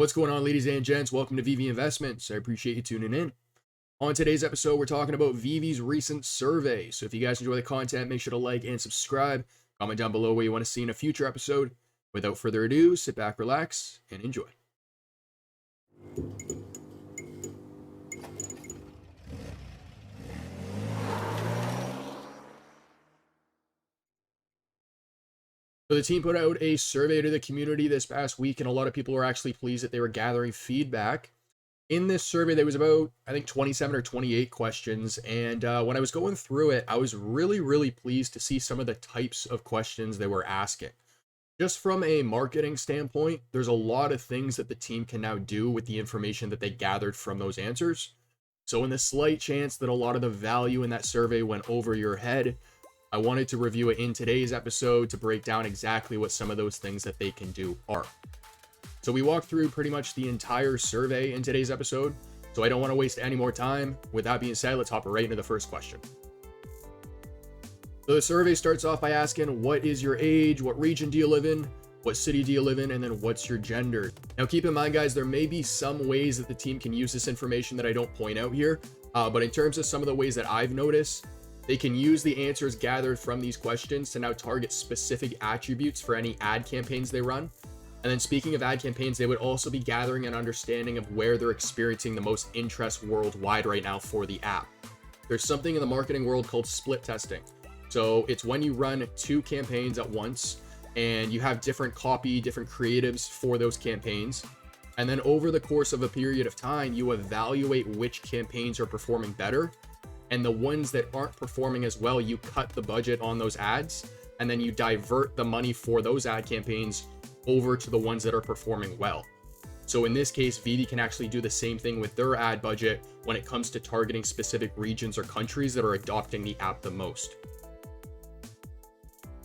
What's going on, ladies and gents? Welcome to VeVe Investments. I appreciate you tuning in. On today's episode, we're talking about VeVe's recent survey. So if you guys enjoy the content, make sure to like and subscribe. Comment down below what you want to see in a future episode. Without further ado, sit back, relax, and enjoy. So the team put out a survey to the community this past week, and a lot of people were actually pleased that they were gathering feedback. In this survey, there was about, I think, 27 or 28 questions. And when I was going through it, I was really pleased to see some of the types of questions they were asking. Just from a marketing standpoint, there's a lot of things that the team can now do with the information that they gathered from those answers. So in the slight chance that a lot of the value in that survey went over your head, I wanted to review it in today's episode to break down exactly what some of those things that they can do are. So we walked through pretty much the entire survey in today's episode, so I don't want to waste any more time. With that being said, let's hop right into the first question. So the survey starts off by asking, what is your age? What region do you live in? What city do you live in? And then what's your gender? Now keep in mind, guys, there may be some ways that the team can use this information that I don't point out here, but in terms of some of the ways that I've noticed, they can use the answers gathered from these questions to now target specific attributes for any ad campaigns they run. And then speaking of ad campaigns, they would also be gathering an understanding of where they're experiencing the most interest worldwide right now for the app. There's something in the marketing world called split testing. So it's when you run two campaigns at once and you have different copy, different creatives for those campaigns. And then over the course of a period of time, you evaluate which campaigns are performing better. And the ones that aren't performing as well, you cut the budget on those ads, and then you divert the money for those ad campaigns over to the ones that are performing well. So in this case, VeVe can actually do the same thing with their ad budget when it comes to targeting specific regions or countries that are adopting the app the most.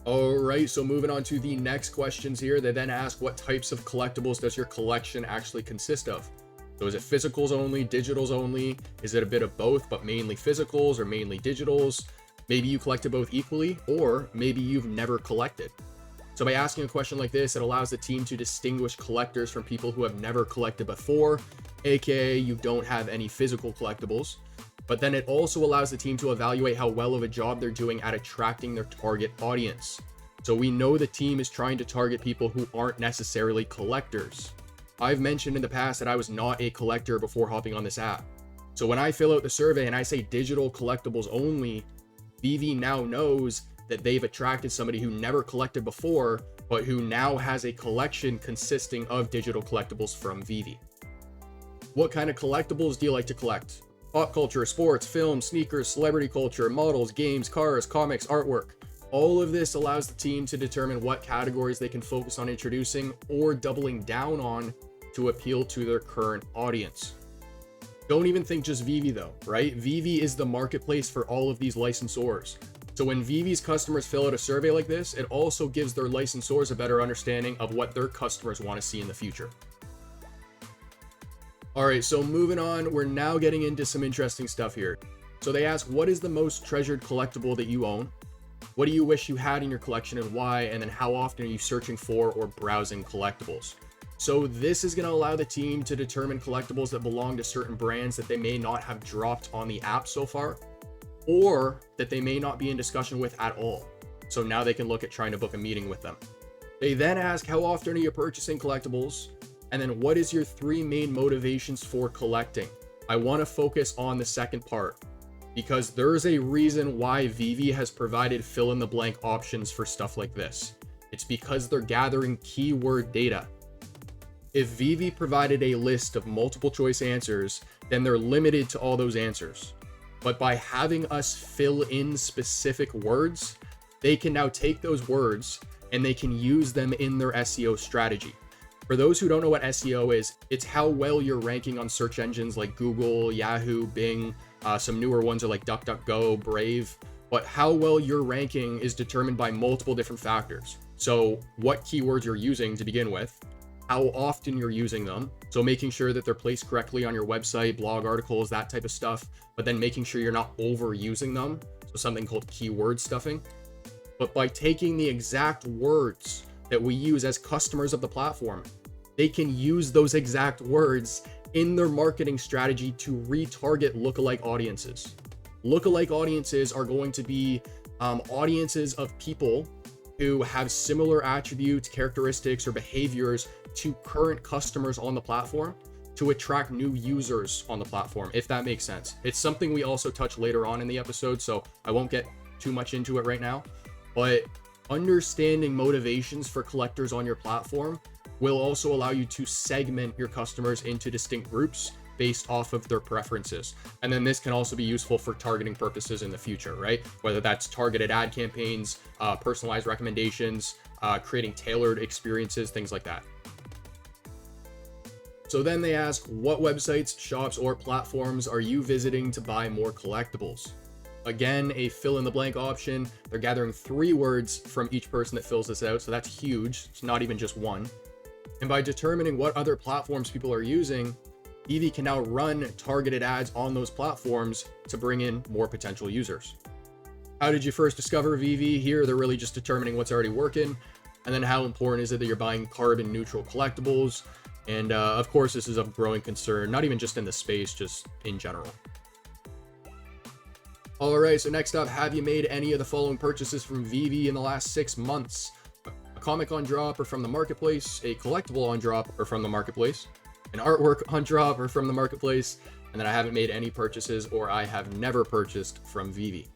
All right, so moving on to the next questions here. They then ask, what types of collectibles does your collection actually consist of? So is it physicals only, digitals only? Is it a bit of both, but mainly physicals or mainly digitals? Maybe you collected both equally, or maybe you've never collected. So by asking a question like this, it allows the team to distinguish collectors from people who have never collected before, aka you don't have any physical collectibles. But then it also allows the team to evaluate how well of a job they're doing at attracting their target audience. So we know the team is trying to target people who aren't necessarily collectors. I've mentioned in the past that I was not a collector before hopping on this app. So when I fill out the survey and I say digital collectibles only, VeVe now knows that they've attracted somebody who never collected before, but who now has a collection consisting of digital collectibles from VeVe. What kind of collectibles do you like to collect? Pop culture, sports, film, sneakers, celebrity culture, models, games, cars, comics, artwork. All of this allows the team to determine what categories they can focus on introducing or doubling down on to appeal to their current audience. Don't even think just VeVe though, right? VeVe is the marketplace for all of these licensors. So when VeVe's customers fill out a survey like this, it also gives their licensors a better understanding of what their customers want to see in the future. All right, so moving on, we're now getting into some interesting stuff here. So they ask, what is the most treasured collectible that you own? What do you wish you had in your collection and why? And then how often are you searching for or browsing collectibles? So this is going to allow the team to determine collectibles that belong to certain brands that they may not have dropped on the app so far, or that they may not be in discussion with at all. So now they can look at trying to book a meeting with them. They then ask, how often are you purchasing collectibles? And then what is your 3 main motivations for collecting? I want to focus on the second part, because there's a reason why VeVe has provided fill-in-the-blank options for stuff like this. It's because they're gathering keyword data. If VeVe provided a list of multiple choice answers, then they're limited to all those answers. But by having us fill in specific words, they can now take those words and they can use them in their SEO strategy. For those who don't know what SEO is, it's how well you're ranking on search engines like Google, Yahoo, Bing, some newer ones are like DuckDuckGo, Brave, but how well you're ranking is determined by multiple different factors. So what keywords you're using to begin with, how often you're using them, so making sure that they're placed correctly on your website, blog articles, that type of stuff, but then making sure you're not overusing them, so something called keyword stuffing. But by taking the exact words that we use as customers of the platform, they can use those exact words in their marketing strategy to retarget lookalike audiences. Lookalike audiences are going to be audiences of people who have similar attributes, characteristics, or behaviors to current customers on the platform to attract new users on the platform, if that makes sense. It's something we also touch later on in the episode, so I won't get too much into it right now. But understanding motivations for collectors on your platform will also allow you to segment your customers into distinct groups based off of their preferences. And then this can also be useful for targeting purposes in the future, right? Whether that's targeted ad campaigns, personalized recommendations, creating tailored experiences, things like that. So then they ask, what websites, shops, or platforms are you visiting to buy more collectibles? Again, a fill in the blank option. They're gathering 3 words from each person that fills this out, so that's huge. It's not even just one. And by determining what other platforms people are using, VeVe can now run targeted ads on those platforms to bring in more potential users. How did you first discover VeVe? Here, they're really just determining what's already working, and then how important is it that you're buying carbon neutral collectibles? And of course, this is a growing concern, not even just in the space, just in general. All right, so next up, have you made any of the following purchases from VeVe in the last 6 months? A comic on drop or from the marketplace, a collectible on drop or from the marketplace, an artwork on drop or from the marketplace, and then I haven't made any purchases or I have never purchased from VeVe.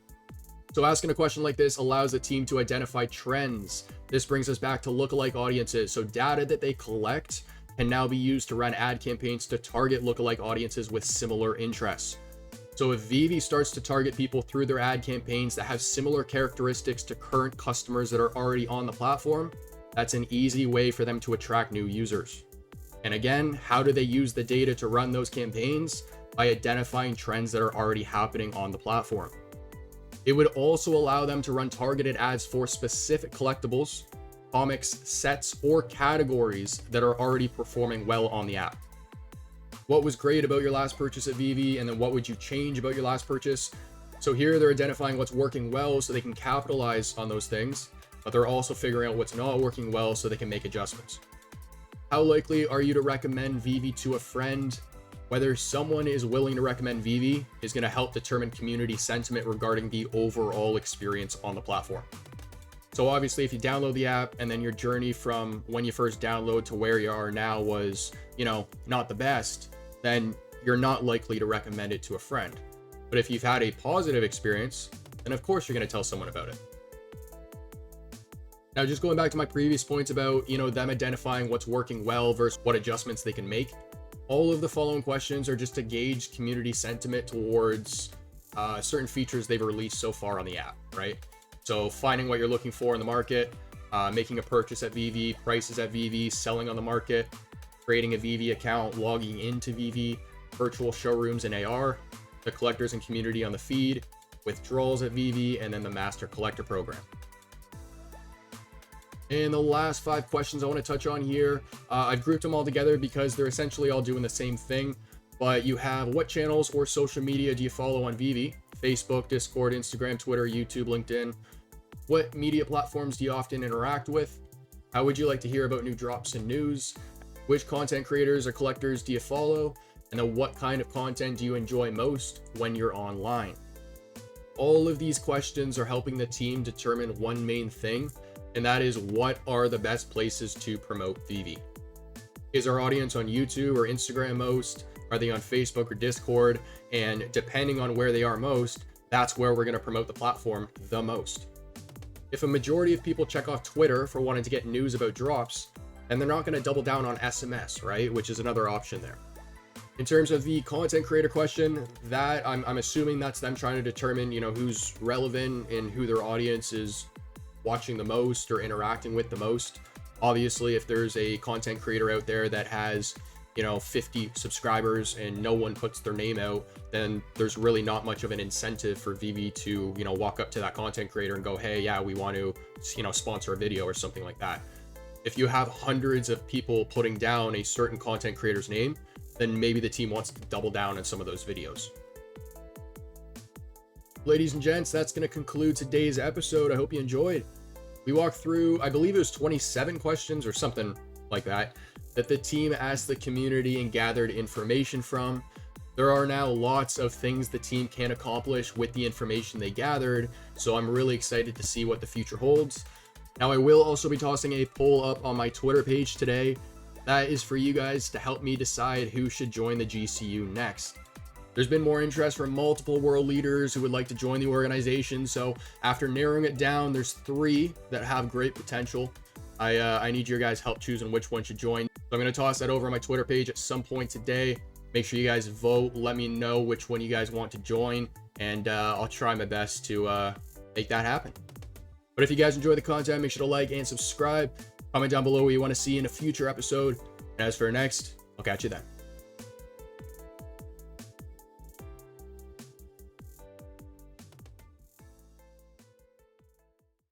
So asking a question like this allows the team to identify trends. This brings us back to lookalike audiences. So data that they collect can now be used to run ad campaigns to target lookalike audiences with similar interests. So if VeVe starts to target people through their ad campaigns that have similar characteristics to current customers that are already on the platform, that's an easy way for them to attract new users. And again, how do they use the data to run those campaigns? By identifying trends that are already happening on the platform. It would also allow them to run targeted ads for specific collectibles, comics, sets, or categories that are already performing well on the app. What was great about your last purchase at VeVe, and then what would you change about your last purchase? So here they're identifying what's working well so they can capitalize on those things, but they're also figuring out what's not working well so they can make adjustments. How likely are you to recommend VeVe to a friend? Whether someone is willing to recommend VeVe is going to help determine community sentiment regarding the overall experience on the platform. So obviously, if you download the app and then your journey from when you first download to where you are now was, not the best, then you're not likely to recommend it to a friend. But if you've had a positive experience, then of course you're going to tell someone about it. Now, just going back to my previous points about, them identifying what's working well versus what adjustments they can make. All of the following questions are just to gauge community sentiment towards certain features they've released so far on the app, right? So finding what you're looking for in the market, making a purchase at VeVe, prices at VeVe, selling on the market, creating a VeVe account, logging into VeVe, virtual showrooms in AR, the collectors and community on the feed, withdrawals at VeVe, and then the master collector program. And the last 5 questions I want to touch on here, I've grouped them all together because they're essentially all doing the same thing. But you have, what channels or social media do you follow on VeVe? Facebook, Discord, Instagram, Twitter, YouTube, LinkedIn. What media platforms do you often interact with? How would you like to hear about new drops and news? Which content creators or collectors do you follow? And then what kind of content do you enjoy most when you're online? All of these questions are helping the team determine one main thing, and that is, what are the best places to promote VeVe? Is our audience on YouTube or Instagram most? Are they on Facebook or Discord? And depending on where they are most, that's where we're going to promote the platform the most. If a majority of people check off Twitter for wanting to get news about drops, then they're not going to double down on SMS, right? Which is another option there. In terms of the content creator question, that I'm assuming that's them trying to determine, who's relevant and who their audience is watching the most or interacting with the most. Obviously, if there's a content creator out there that has 50 subscribers and no one puts their name out, then there's really not much of an incentive for VeVe to walk up to that content creator and go, hey, yeah, we want to sponsor a video or something like that. If you have hundreds of people putting down a certain content creator's name, then maybe the team wants to double down on some of those videos. Ladies and gents, that's going to conclude today's episode. I hope you enjoyed. We walked through, I believe it was 27 questions or something like that. that the team asked the community and gathered information from. There are now lots of things the team can accomplish with the information they gathered, so I'm really excited to see what the future holds. Now, I will also be tossing a poll up on my Twitter page today. That is for you guys to help me decide who should join the GCU next. There's been more interest from multiple world leaders who would like to join the organization, so after narrowing it down, there's 3 that have great potential. I need your guys' help choosing which one should join. So I'm going to toss that over on my Twitter page at some point today. Make sure you guys vote. Let me know which one you guys want to join, and I'll try my best to make that happen. But if you guys enjoy the content, make sure to like and subscribe. Comment down below what you want to see in a future episode. And as for next, I'll catch you then.